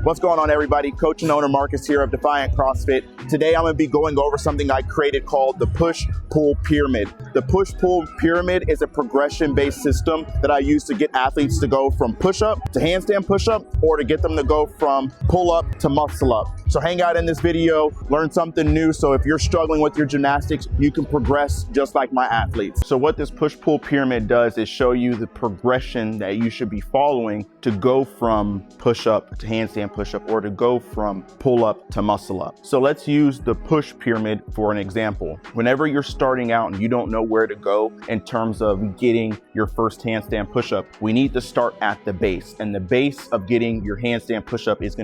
What's going on, everybody? Coach and owner Marcus here of Defiant CrossFit. Today I'm going to be going over something I created called the push-pull pyramid. The push-pull pyramid is a progression-based system that I use to get athletes to go from push-up to handstand push-up, or to get them to go from pull-up to muscle-up. So hang out in this video, learn something new, so if you're struggling with your gymnastics, you can progress just like my athletes. So what this push-pull pyramid does is show you the progression that you should be following to go from push-up to handstand push-up, or to go from pull-up to muscle-up. So let's use the push pyramid for an example. Whenever you're starting out and you don't know where to go in terms of getting your first handstand push-up, we need to start at the base. And the base of getting your handstand push-up is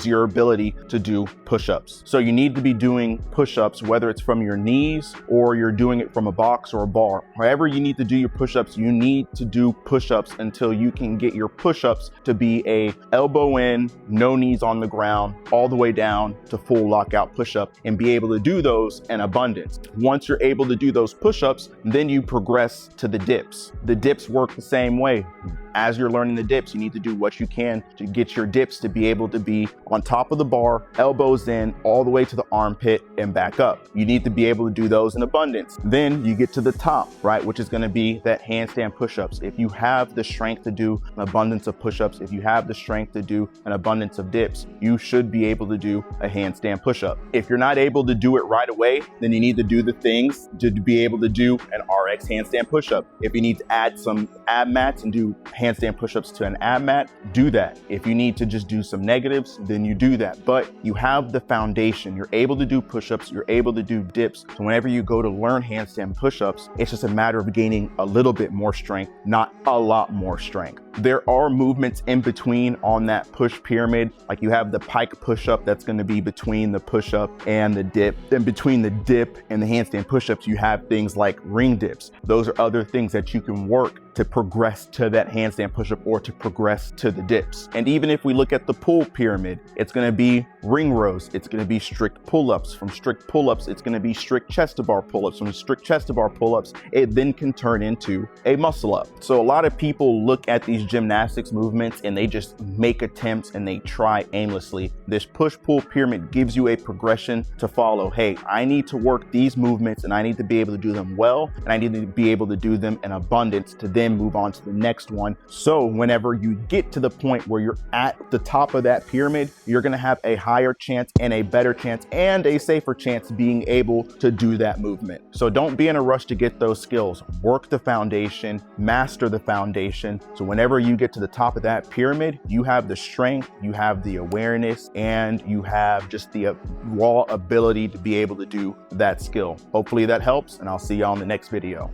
your ability to do push-ups. So you need to be doing push-ups, whether it's from your knees or you're doing it from a box or a bar. However you need to do your push-ups, you need to do push-ups until you can get your push-ups to be a elbow in, no knees on the ground, all the way down to full lockout push-up, and be able to do those in abundance. Once you're able to do those push-ups, then you progress to the dips. The dips work the same way. As you're learning the dips, you need to do what you can to get your dips to be able to be on top of the bar, elbows in, all the way to the armpit and back up. You need to be able to do those in abundance. Then you get to the top, right, which is going to be that handstand push-ups. If you have the strength to do an abundance of push-ups, if you have the strength to do an abundance of dips, you should be able to do a handstand push-up. If you're not able to do it right away, then you need to do the things to be able to do an RX handstand push-up. If you need to add some ab mats and do handstand push-ups to an ab mat, do that. If you need to just do some negatives, then you do that. But you have the foundation. You're able to do push-ups, you're able to do dips. So whenever you go to learn handstand push-ups, it's just a matter of gaining a little bit more strength, not a lot more strength. There are movements in between on that push pyramid. Like you have the pike push-up that's going to be between the push-up and the dip. Then between the dip and the handstand push-ups, you have things like ring dips. Those are other things that you can work to progress to that handstand push-up or to progress to the dips. And even if we look at the pull pyramid, it's going to be ring rows. It's going to be strict pull-ups. From strict pull-ups, it's going to be strict chest-to-bar pull-ups. From strict chest-to-bar pull-ups, it then can turn into a muscle-up. So a lot of people look at these gymnastics movements and they just make attempts and they try aimlessly. This push-pull pyramid gives you a progression to follow. Hey, I need to work these movements and I need to be able to do them well, and I need to be able to do them in abundance to then move on to the next one. So whenever you get to the point where you're at the top of that pyramid, you're going to have a higher chance and a better chance and a safer chance being able to do that movement. So don't be in a rush to get those skills. Work the foundation, master the foundation. So whenever you get to the top of that pyramid, you have the strength, you have the awareness, and you have just the raw ability to be able to do that skill. Hopefully that helps, and I'll see you on the next video.